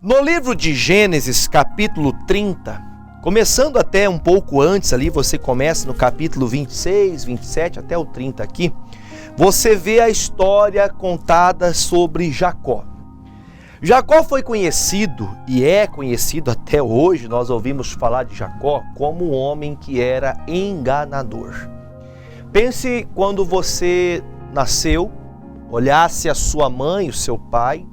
No livro de Gênesis, capítulo 30, começando até um pouco antes ali, você começa no capítulo 26, 27 até o 30 aqui, você vê a história contada sobre Jacó. Jacó foi conhecido e é conhecido até hoje, nós ouvimos falar de Jacó como um homem que era enganador. Pense quando você nasceu, olhasse a sua mãe, o seu pai,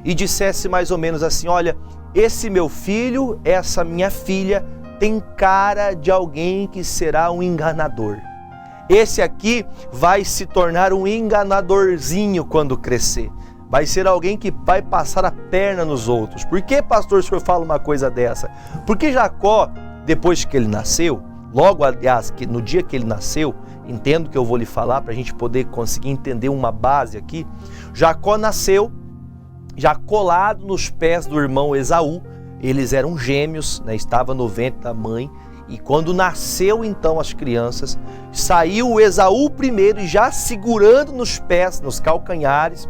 e dissesse mais ou menos assim: olha, esse meu filho, essa minha filha tem cara de alguém que será um enganador. Esse aqui vai se tornar um enganadorzinho quando crescer. Vai ser alguém que vai passar a perna nos outros. Por que, pastor, o senhor fala uma coisa dessa? Porque Jacó, depois que ele nasceu, logo, aliás, no dia que ele nasceu, entendo que eu vou lhe falar para a gente poder conseguir entender uma base aqui. Jacó nasceu já colado nos pés do irmão Esaú. Eles eram gêmeos, estava no ventre da mãe, e quando nasceu então as crianças, saiu Esaú primeiro e já segurando nos pés, nos calcanhares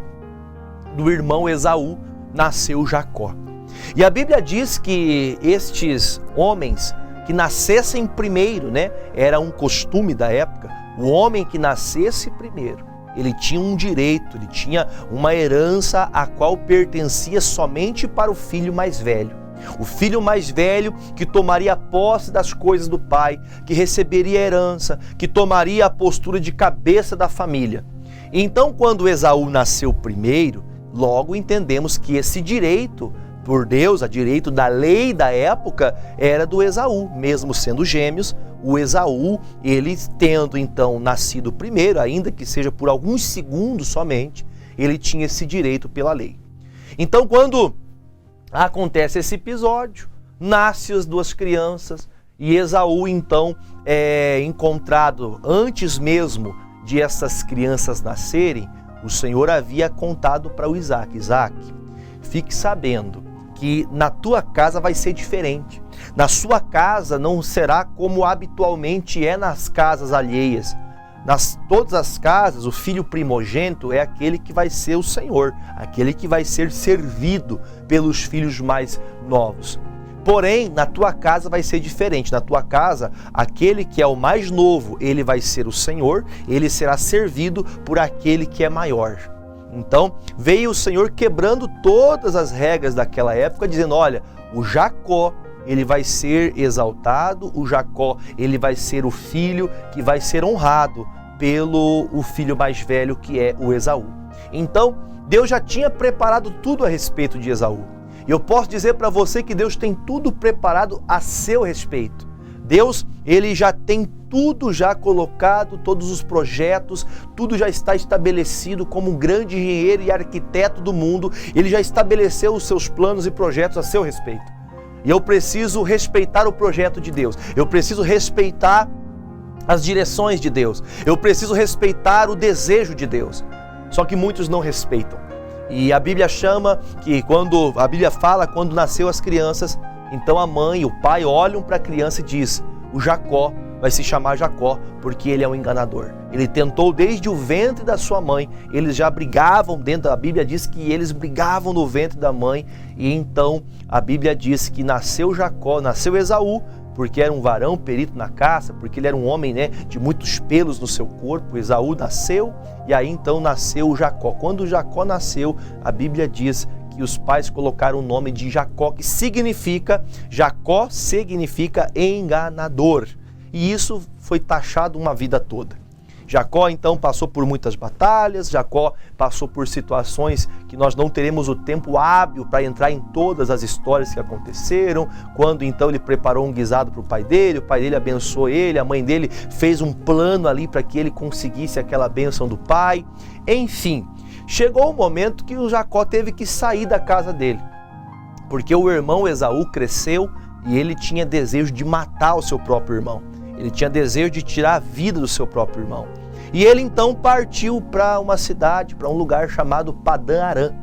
do irmão Esaú, nasceu Jacó. E a Bíblia diz que estes homens que nascessem primeiro, era um costume da época, o homem que nascesse primeiro, ele tinha um direito, ele tinha uma herança a qual pertencia somente para o filho mais velho. O filho mais velho que tomaria posse das coisas do pai, que receberia a herança, que tomaria a postura de cabeça da família. Então, quando Esaú nasceu primeiro, logo entendemos que esse direito, por Deus, a direito da lei da época, era do Esaú, mesmo sendo gêmeos. O Esaú, ele tendo então nascido primeiro, ainda que seja por alguns segundos somente, ele tinha esse direito pela lei. Então, quando acontece esse episódio, nascem as duas crianças e Esaú então é encontrado antes mesmo de essas crianças nascerem. O Senhor havia contado para o Isaac: Isaac, fique sabendo que na tua casa vai ser diferente. Na sua casa não será como habitualmente é nas casas alheias. Nas todas as casas, o filho primogênito é aquele que vai ser o Senhor, aquele que vai ser servido pelos filhos mais novos. Porém, na tua casa vai ser diferente. Na tua casa, aquele que é o mais novo, ele vai ser o Senhor, ele será servido por aquele que é maior. Então, veio o Senhor quebrando todas as regras daquela época, dizendo: olha, o Jacó, ele vai ser exaltado, o Jacó, ele vai ser o filho que vai ser honrado pelo o filho mais velho, que é o Esaú. Então, Deus já tinha preparado tudo a respeito de Esaú. E eu posso dizer para você que Deus tem tudo preparado a seu respeito. Deus, ele já tem tudo já colocado, todos os projetos, tudo já está estabelecido. Como um grande engenheiro e arquiteto do mundo, ele já estabeleceu os seus planos e projetos a seu respeito. E eu preciso respeitar o projeto de Deus, eu preciso respeitar as direções de Deus, eu preciso respeitar o desejo de Deus. Só que muitos não respeitam. E a Bíblia chama que a Bíblia fala quando nasceu as crianças, então a mãe e o pai olham para a criança e diz: o Jacó vai se chamar Jacó porque ele é um enganador. Ele tentou desde o ventre da sua mãe, eles já brigavam dentro, a Bíblia diz que eles brigavam no ventre da mãe, e então a Bíblia diz que nasceu Jacó, nasceu Esaú, porque era um varão perito na caça, porque ele era um homem de muitos pelos no seu corpo. Esaú nasceu, e aí então nasceu Jacó. Quando Jacó nasceu, a Bíblia diz que os pais colocaram o nome de Jacó, que significa, Jacó significa enganador. E isso foi taxado uma vida toda. Jacó então passou por muitas batalhas, Jacó passou por situações que nós não teremos o tempo hábil para entrar em todas as histórias que aconteceram. Quando então ele preparou um guisado para o pai dele abençoou ele, a mãe dele fez um plano ali para que ele conseguisse aquela bênção do pai. Enfim, chegou o momento que o Jacó teve que sair da casa dele, porque o irmão Esaú cresceu e ele tinha desejo de matar o seu próprio irmão. Ele tinha desejo de tirar a vida do seu próprio irmão. E ele então partiu para uma cidade, para um lugar chamado Padã-Arã,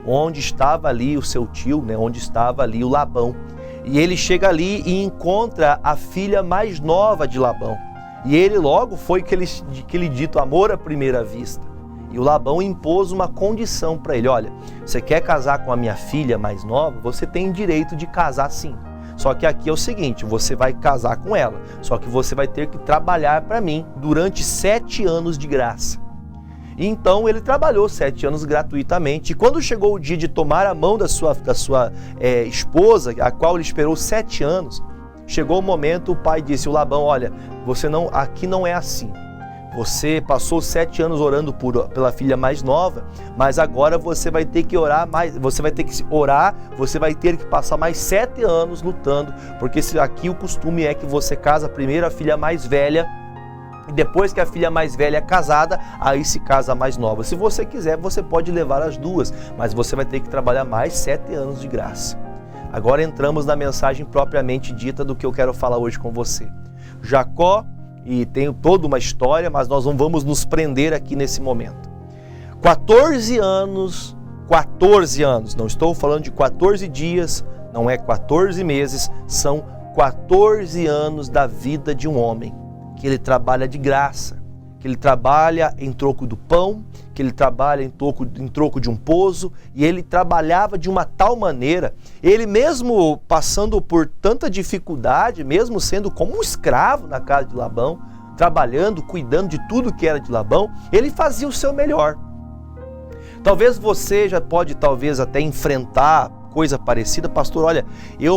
onde estava ali o seu tio, onde estava ali o Labão. E ele chega ali e encontra a filha mais nova de Labão. E ele logo foi aquele dito amor à primeira vista. E o Labão impôs uma condição para ele: olha, você quer casar com a minha filha mais nova? Você tem direito de casar sim. Só que aqui é o seguinte, você vai casar com ela, só que você vai ter que trabalhar para mim durante 7 anos de graça. E então ele trabalhou 7 anos gratuitamente. E quando chegou o dia de tomar a mão da sua esposa, a qual ele esperou 7 anos, chegou o momento, o pai disse: o Labão, olha, aqui não é assim. Você passou 7 anos orando pela filha mais nova, mas agora você vai ter que orar mais, você vai ter que passar mais 7 anos lutando, porque aqui o costume é que você casa primeiro a filha mais velha, e depois que a filha mais velha é casada, aí se casa a mais nova. Se você quiser, você pode levar as duas, mas você vai ter que trabalhar mais 7 anos de graça. Agora entramos na mensagem propriamente dita do que eu quero falar hoje com você. Jacó, e tem toda uma história, mas nós não vamos nos prender aqui nesse momento. 14 anos, não estou falando de 14 dias, não é 14 meses, são 14 anos da vida de um homem, que ele trabalha de graça, que ele trabalha em troco do pão, que ele trabalha em troco de um poço, e ele trabalhava de uma tal maneira, ele mesmo passando por tanta dificuldade, mesmo sendo como um escravo na casa de Labão, trabalhando, cuidando de tudo que era de Labão, ele fazia o seu melhor. Talvez você já pode até enfrentar coisa parecida: pastor, olha,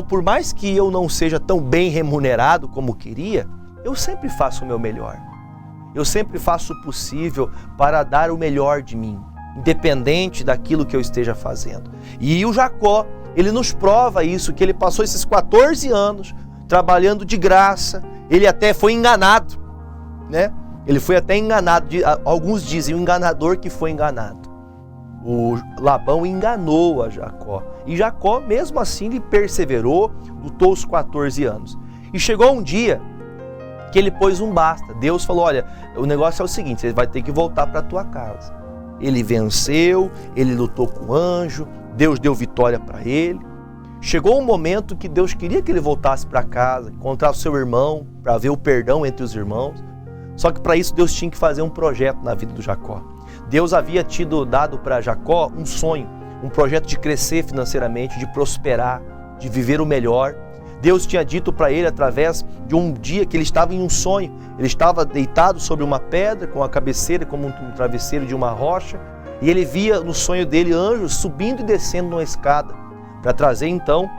por mais que eu não seja tão bem remunerado como queria, eu sempre faço o meu melhor. Eu sempre faço o possível para dar o melhor de mim, independente daquilo que eu esteja fazendo. E o Jacó, ele nos prova isso, que ele passou esses 14 anos trabalhando de graça. Ele até foi enganado, né? Ele foi até enganado. Alguns dizem o enganador que foi enganado. O Labão enganou a Jacó. E Jacó, mesmo assim, ele perseverou, lutou os 14 anos. E chegou um dia que ele pôs um basta. Deus falou: olha, o negócio é o seguinte, você vai ter que voltar para a tua casa. Ele venceu, ele lutou com o anjo, Deus deu vitória para ele. Chegou um momento que Deus queria que ele voltasse para casa, encontrar o seu irmão, para ver o perdão entre os irmãos. Só que para isso Deus tinha que fazer um projeto na vida do Jacó. Deus havia dado para Jacó um sonho, um projeto de crescer financeiramente, de prosperar, de viver o melhor. Deus tinha dito para ele através de um dia que ele estava em um sonho. Ele estava deitado sobre uma pedra, com a cabeceira como um travesseiro de uma rocha, e ele via no sonho dele anjos subindo e descendo numa escada, para trazer então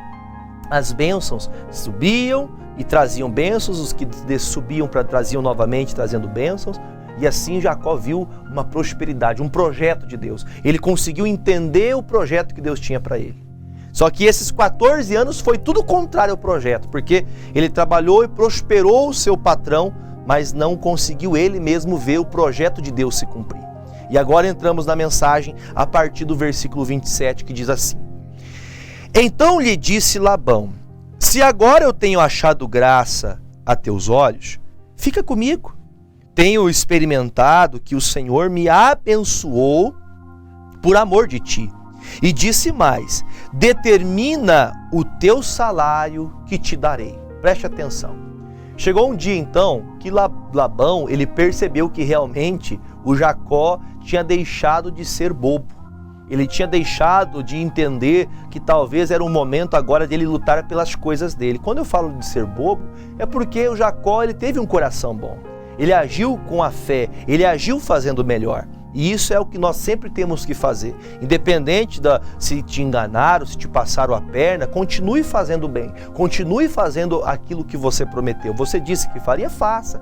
as bênçãos. Subiam e traziam bênçãos, os que subiam traziam novamente, trazendo bênçãos. E assim Jacó viu uma prosperidade, um projeto de Deus. Ele conseguiu entender o projeto que Deus tinha para ele. Só que esses 14 anos foi tudo contrário ao projeto, porque ele trabalhou e prosperou o seu patrão, mas não conseguiu ele mesmo ver o projeto de Deus se cumprir. E agora entramos na mensagem a partir do versículo 27, que diz assim: então lhe disse Labão: se agora eu tenho achado graça a teus olhos, fica comigo. Tenho experimentado que o Senhor me abençoou por amor de ti. E disse mais: determina o teu salário que te darei. Preste atenção. Chegou um dia então que Labão, ele percebeu que realmente o Jacó tinha deixado de ser bobo. Ele tinha deixado de entender que talvez era um momento agora dele lutar pelas coisas dele. Quando eu falo de ser bobo, é porque o Jacó, ele teve um coração bom. Ele agiu com a fé, ele agiu fazendo o melhor. E isso é o que nós sempre temos que fazer. Independente se te enganaram, se te passaram a perna, continue fazendo bem. Continue fazendo aquilo que você prometeu. Você disse que faria, faça.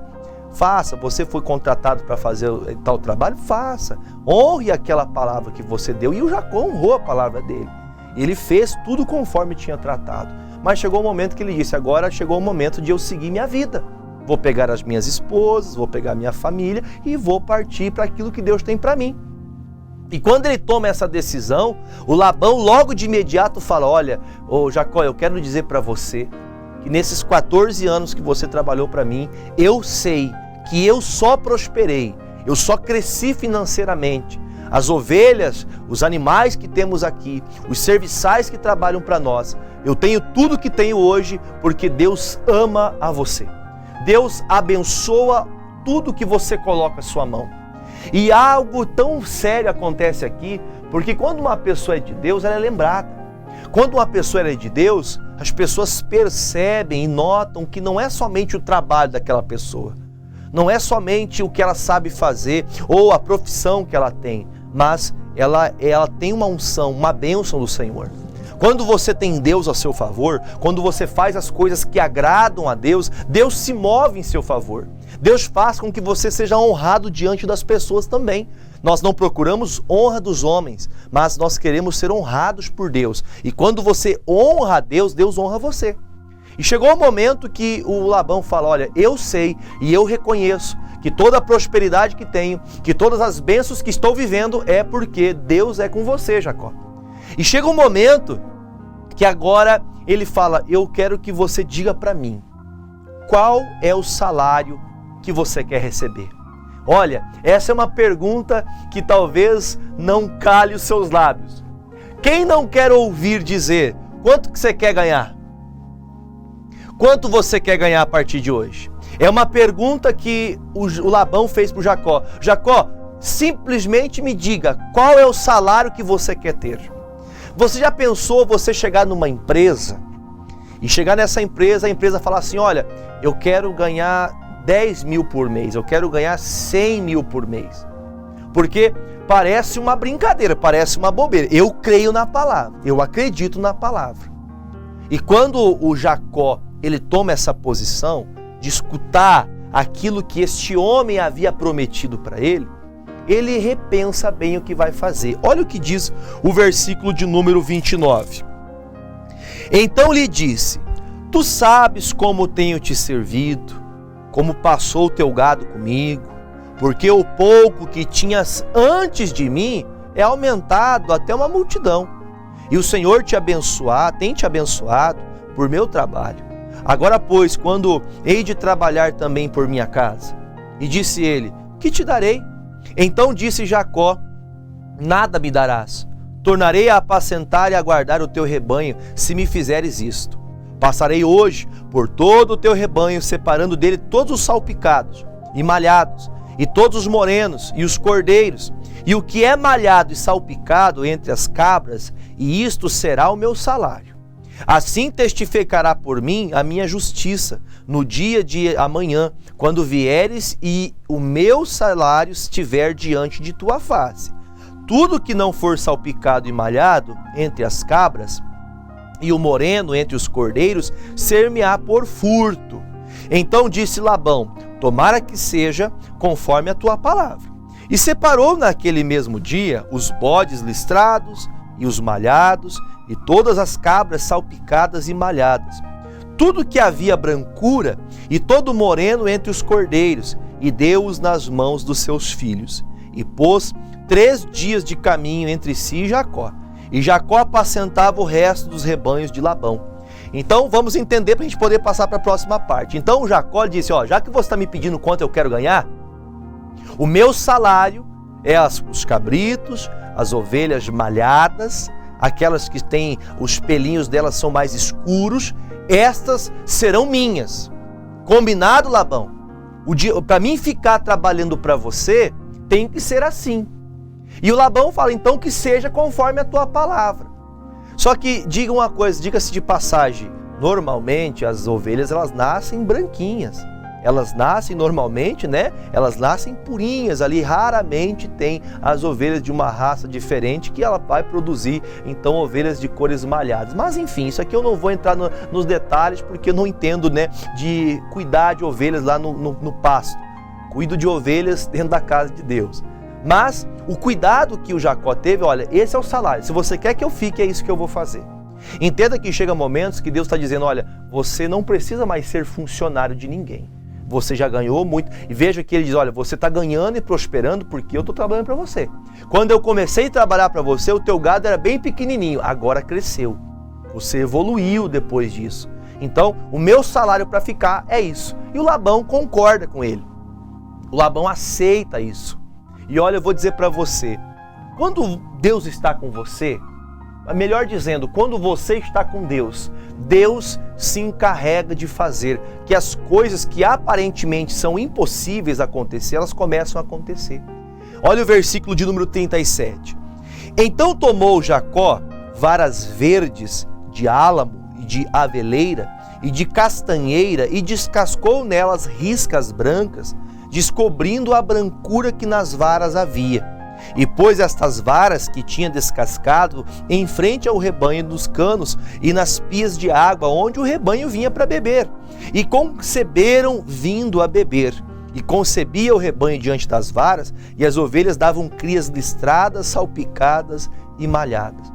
Faça. Você foi contratado para fazer tal trabalho, faça. Honre aquela palavra que você deu. E o Jacó honrou a palavra dele. Ele fez tudo conforme tinha tratado. Mas chegou o momento que ele disse: agora chegou o momento de eu seguir minha vida. Vou pegar as minhas esposas, vou pegar a minha família e vou partir para aquilo que Deus tem para mim. E quando ele toma essa decisão, o Labão logo de imediato fala: olha, Jacó, eu quero dizer para você que nesses 14 anos que você trabalhou para mim, eu sei que eu só prosperei, eu só cresci financeiramente. As ovelhas, os animais que temos aqui, os serviçais que trabalham para nós, eu tenho tudo que tenho hoje porque Deus ama a você. Deus abençoa tudo que você coloca a sua mão. E algo tão sério acontece aqui, porque quando uma pessoa é de Deus, ela é lembrada. Quando uma pessoa é de Deus, as pessoas percebem e notam que não é somente o trabalho daquela pessoa, não é somente o que ela sabe fazer ou a profissão que ela tem, mas ela tem uma unção, uma bênção do Senhor. Quando você tem Deus a seu favor, quando você faz as coisas que agradam a Deus, Deus se move em seu favor. Deus faz com que você seja honrado diante das pessoas também. Nós não procuramos honra dos homens, mas nós queremos ser honrados por Deus. E quando você honra a Deus, Deus honra você. E chegou o momento que o Labão fala, olha, eu sei e eu reconheço que toda a prosperidade que tenho, que todas as bênçãos que estou vivendo é porque Deus é com você, Jacó. E chega um momento que agora ele fala, eu quero que você diga para mim, qual é o salário que você quer receber? Olha, essa é uma pergunta que talvez não cale os seus lábios. Quem não quer ouvir dizer, quanto que você quer ganhar? Quanto você quer ganhar a partir de hoje? É uma pergunta que o Labão fez para o Jacó. Jacó, simplesmente me diga, qual é o salário que você quer ter? Você já pensou você chegar numa empresa e chegar nessa empresa, a empresa falar assim, olha, eu quero ganhar 10 mil por mês, eu quero ganhar 100 mil por mês. Porque parece uma brincadeira, parece uma bobeira. Eu creio na palavra, eu acredito na palavra. E quando o Jacó, ele toma essa posição de escutar aquilo que este homem havia prometido para ele, ele repensa bem o que vai fazer. Olha o que diz o versículo de número 29. Então lhe disse, tu sabes como tenho te servido, como passou o teu gado comigo, porque o pouco que tinhas antes de mim é aumentado até uma multidão. E o Senhor tem te abençoado por meu trabalho. Agora, pois, quando hei de trabalhar também por minha casa? E disse ele, que te darei? Então disse Jacó, nada me darás. Tornarei a apacentar e a guardar o teu rebanho, se me fizeres isto. Passarei hoje por todo o teu rebanho, separando dele todos os salpicados e malhados, e todos os morenos e os cordeiros, e o que é malhado e salpicado entre as cabras, e isto será o meu salário. Assim testificará por mim a minha justiça no dia de amanhã, quando vieres e o meu salário estiver diante de tua face. Tudo que não for salpicado e malhado entre as cabras, e o moreno entre os cordeiros, ser-me-á por furto. Então disse Labão, tomara que seja conforme a tua palavra. E separou naquele mesmo dia os bodes listrados e os malhados, e todas as cabras salpicadas e malhadas, tudo que havia brancura, e todo moreno entre os cordeiros, e deu-os nas mãos dos seus filhos. E pôs 3 dias de caminho entre si e Jacó. E Jacó apacentava o resto dos rebanhos de Labão. Então vamos entender para a gente poder passar para a próxima parte. Então Jacó disse, já que você está me pedindo quanto eu quero ganhar, o meu salário é os cabritos, as ovelhas malhadas, aquelas que têm os pelinhos delas são mais escuros, estas serão minhas. Combinado, Labão? Para mim ficar trabalhando para você, tem que ser assim. E o Labão fala, então que seja conforme a tua palavra. Só que diga uma coisa, diga-se de passagem, normalmente as ovelhas elas nascem branquinhas. Elas nascem normalmente, elas nascem purinhas ali, raramente tem as ovelhas de uma raça diferente que ela vai produzir, então, ovelhas de cores malhadas. Mas enfim, isso aqui eu não vou entrar nos detalhes porque eu não entendo, de cuidar de ovelhas lá no pasto. Cuido de ovelhas dentro da casa de Deus. Mas o cuidado que o Jacó teve, olha, esse é o salário. Se você quer que eu fique, é isso que eu vou fazer. Entenda que chega momentos que Deus está dizendo, olha, você não precisa mais ser funcionário de ninguém. Você já ganhou muito. E veja que ele diz, olha, você está ganhando e prosperando porque eu estou trabalhando para você. Quando eu comecei a trabalhar para você, o teu gado era bem pequenininho, agora cresceu. Você evoluiu depois disso. Então, o meu salário para ficar é isso. E o Labão concorda com ele. O Labão aceita isso. E olha, eu vou dizer para você, quando Deus está com você, melhor dizendo, quando você está com Deus, Deus se encarrega de fazer que as coisas que aparentemente são impossíveis acontecer, elas começam a acontecer. Olha o versículo de número 37. Então tomou Jacó varas verdes de álamo e de aveleira e de castanheira e descascou nelas riscas brancas, descobrindo a brancura que nas varas havia. E pôs estas varas que tinha descascado em frente ao rebanho dos canos e nas pias de água, onde o rebanho vinha para beber. E conceberam vindo a beber. E concebia o rebanho diante das varas, e as ovelhas davam crias listradas, salpicadas e malhadas.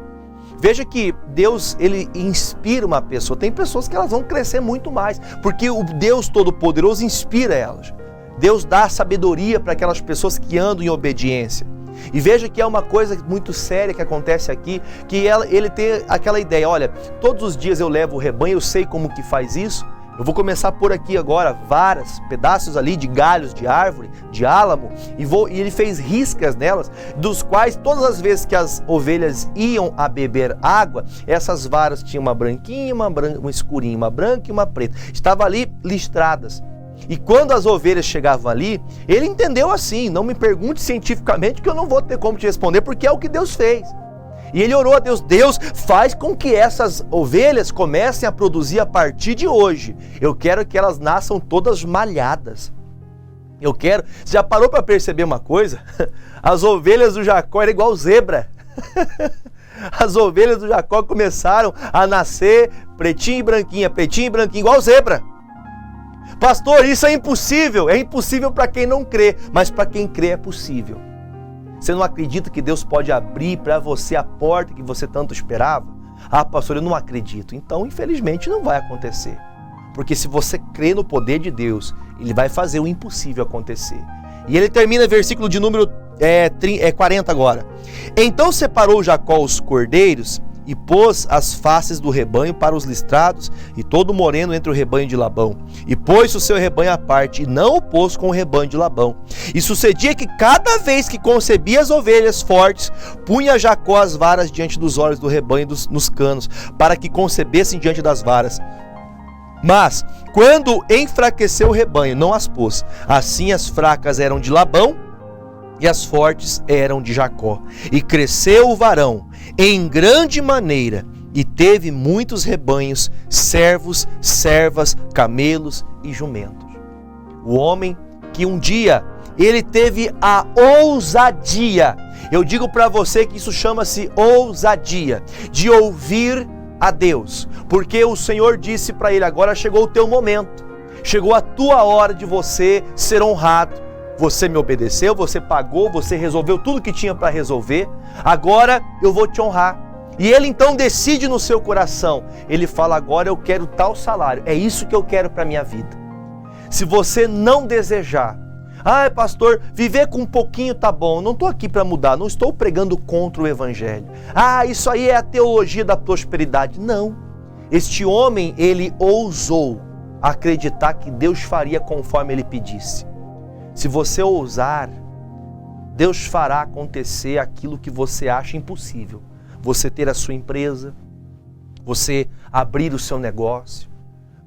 Veja que Deus, ele inspira uma pessoa. Tem pessoas que elas vão crescer muito mais, porque o Deus Todo-Poderoso inspira elas. Deus dá sabedoria para aquelas pessoas que andam em obediência. E veja que é uma coisa muito séria que acontece aqui, que ele tem aquela ideia, olha, todos os dias eu levo o rebanho, eu sei como que faz isso. Eu vou começar por aqui agora, varas, pedaços ali de galhos de árvore, de álamo, e ele fez riscas nelas, dos quais todas as vezes que as ovelhas iam a beber água, essas varas tinham uma branquinha, uma escurinha, uma branca e uma preta, estavam ali listradas. E quando as ovelhas chegavam ali, ele entendeu assim, não me pergunte cientificamente que eu não vou ter como te responder, porque é o que Deus fez. E ele orou a Deus, Deus faz com que essas ovelhas comecem a produzir a partir de hoje. Eu quero que elas nasçam todas malhadas. Eu quero... Você já parou para perceber uma coisa? As ovelhas do Jacó eram igual zebra. As ovelhas do Jacó começaram a nascer pretinho e branquinha, igual zebra. Pastor, isso é impossível. É impossível para quem não crê, mas para quem crê é possível. Você não acredita que Deus pode abrir para você a porta que você tanto esperava? Ah, pastor, eu não acredito. Então, infelizmente, não vai acontecer. Porque se você crê no poder de Deus, Ele vai fazer o impossível acontecer. E ele termina versículo de número 40 agora. Então separou Jacó os cordeiros e pôs as faces do rebanho para os listrados e todo moreno entre o rebanho de Labão. E pôs o seu rebanho à parte e não o pôs com o rebanho de Labão. E sucedia que cada vez que concebia as ovelhas fortes, punha Jacó as varas diante dos olhos do rebanho nos canos, para que concebessem diante das varas. Mas, quando enfraqueceu o rebanho, não as pôs. Assim as fracas eram de Labão e as fortes eram de Jacó. E cresceu o varão em grande maneira e teve muitos rebanhos, servos, servas, camelos e jumentos. O homem que um dia ele teve a ousadia, eu digo para você que isso chama-se ousadia, de ouvir a Deus, porque o Senhor disse para ele, agora chegou o teu momento, chegou a tua hora de você ser honrado. Você me obedeceu, você pagou, você resolveu tudo que tinha para resolver, agora eu vou te honrar. E ele então decide no seu coração, ele fala, agora eu quero tal salário, é isso que eu quero para a minha vida. Se você não desejar, pastor, viver com um pouquinho tá bom, não estou aqui para mudar, não estou pregando contra o evangelho. Isso aí é a teologia da prosperidade. Não, este homem, ele ousou acreditar que Deus faria conforme ele pedisse. Se você ousar, Deus fará acontecer aquilo que você acha impossível. Você ter a sua empresa, você abrir o seu negócio.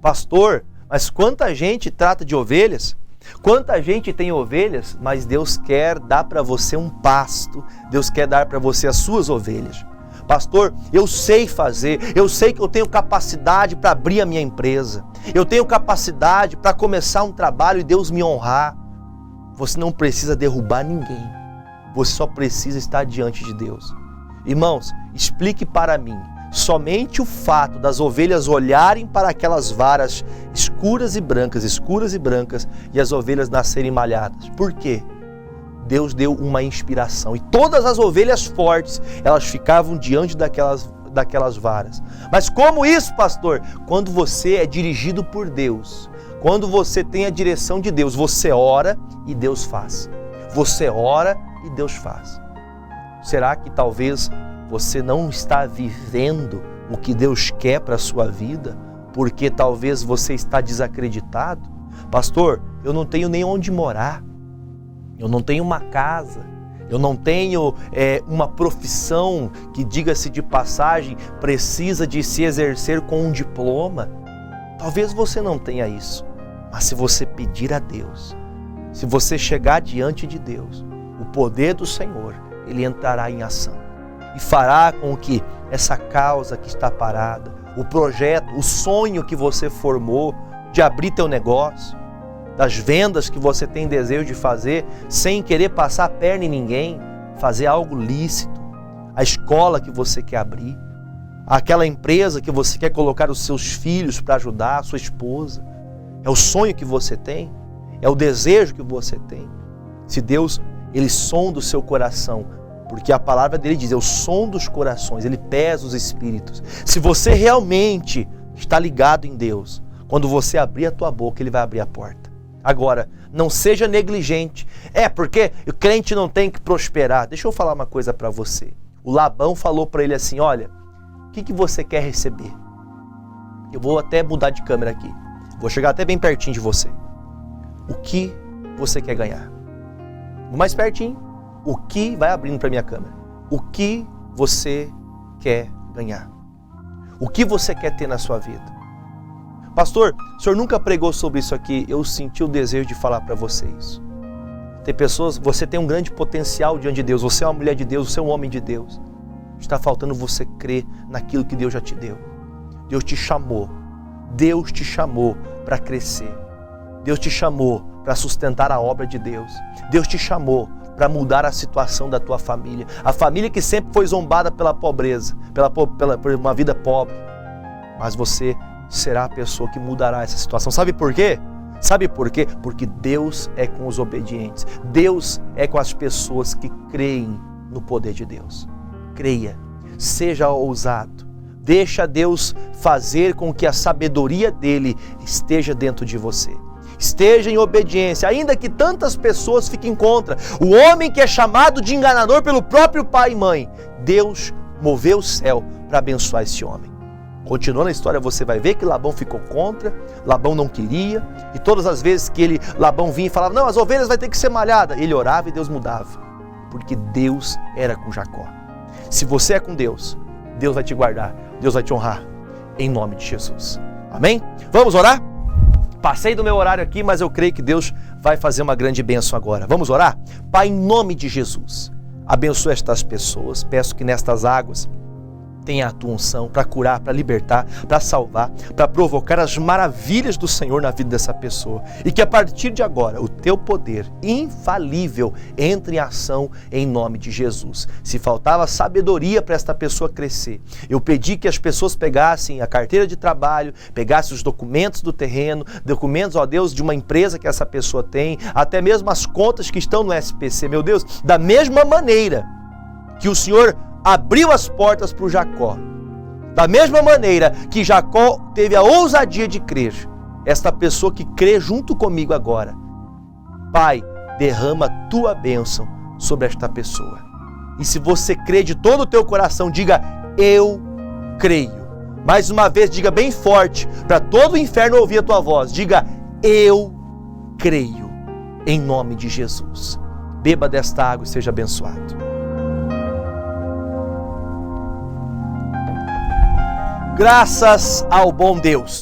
Pastor, mas quanta gente trata de ovelhas? Quanta gente tem ovelhas, mas Deus quer dar para você um pasto, Deus quer dar para você as suas ovelhas. Pastor, eu sei fazer, eu sei que eu tenho capacidade para abrir a minha empresa, eu tenho capacidade para começar um trabalho e Deus me honrar. Você não precisa derrubar ninguém, você só precisa estar diante de Deus. Irmãos, explique para mim, somente o fato das ovelhas olharem para aquelas varas escuras e brancas, e as ovelhas nascerem malhadas. Por quê? Deus deu uma inspiração, e todas as ovelhas fortes, elas ficavam diante daquelas varas. Mas como isso, pastor? Quando você é dirigido por Deus, quando você tem a direção de Deus, você ora e Deus faz. Você ora e Deus faz. Será que talvez você não está vivendo o que Deus quer para a sua vida? Porque talvez você está desacreditado? Pastor, eu não tenho nem onde morar. Eu não tenho uma casa. Eu não tenho uma profissão que, diga-se de passagem, precisa de se exercer com um diploma. Talvez você não tenha isso. Mas se você pedir a Deus, se você chegar diante de Deus, o poder do Senhor, ele entrará em ação e fará com que essa causa que está parada, o projeto, o sonho que você formou de abrir teu negócio, das vendas que você tem desejo de fazer, sem querer passar a perna em ninguém, fazer algo lícito, a escola que você quer abrir, aquela empresa que você quer colocar os seus filhos para ajudar, a sua esposa, é o sonho que você tem, é o desejo que você tem. Se Deus, ele sonda o seu coração, porque a palavra dele diz, eu sondo os corações, ele pesa os espíritos. Se você realmente está ligado em Deus, quando você abrir a tua boca, ele vai abrir a porta. Agora, não seja negligente. Porque o crente não tem que prosperar. Deixa eu falar uma coisa para você. O Labão falou para ele assim, olha, o que você quer receber? Eu vou até mudar de câmera aqui. Vou chegar até bem pertinho de você. O que você quer ganhar? Vou mais pertinho. O que vai abrindo para minha câmera? O que você quer ganhar? O que você quer ter na sua vida? Pastor, o senhor nunca pregou sobre isso aqui. Eu senti o desejo de falar para vocês. Tem pessoas, você tem um grande potencial diante de Deus. Você é uma mulher de Deus, você é um homem de Deus. Está faltando você crer naquilo que Deus já te deu. Deus te chamou. Deus te chamou para crescer. Deus te chamou para sustentar a obra de Deus. Deus te chamou para mudar a situação da tua família. A família que sempre foi zombada pela pobreza, por uma vida pobre. Mas você será a pessoa que mudará essa situação. Sabe por quê? Sabe por quê? Porque Deus é com os obedientes. Deus é com as pessoas que creem no poder de Deus. Creia, seja ousado. Deixa Deus fazer com que a sabedoria dele esteja dentro de você. Esteja em obediência, ainda que tantas pessoas fiquem contra. O homem que é chamado de enganador pelo próprio pai e mãe, Deus moveu o céu para abençoar esse homem. Continuando a história, você vai ver que Labão ficou contra, Labão não queria, e todas as vezes que Labão vinha e falava, não, as ovelhas vai ter que ser malhadas, ele orava e Deus mudava, porque Deus era com Jacó. Se você é com Deus, Deus vai te guardar, Deus vai te honrar, em nome de Jesus. Amém? Vamos orar? Passei do meu horário aqui, mas eu creio que Deus vai fazer uma grande bênção agora. Vamos orar? Pai, em nome de Jesus, abençoa estas pessoas, peço que nestas águas tenha a tua unção para curar, para libertar, para salvar, para provocar as maravilhas do Senhor na vida dessa pessoa. E que a partir de agora, o teu poder infalível entre em ação em nome de Jesus. Se faltava sabedoria para esta pessoa crescer, eu pedi que as pessoas pegassem a carteira de trabalho, pegassem os documentos do terreno, documentos, ó Deus, de uma empresa que essa pessoa tem, até mesmo as contas que estão no SPC. Meu Deus, da mesma maneira que o Senhor abriu as portas para o Jacó, da mesma maneira que Jacó teve a ousadia de crer, esta pessoa que crê junto comigo agora, Pai, derrama a tua bênção sobre esta pessoa. E se você crê de todo o teu coração, diga, eu creio. Mais uma vez, diga bem forte, para todo o inferno ouvir a tua voz, diga, eu creio, em nome de Jesus. Beba desta água e seja abençoado. Graças ao bom Deus.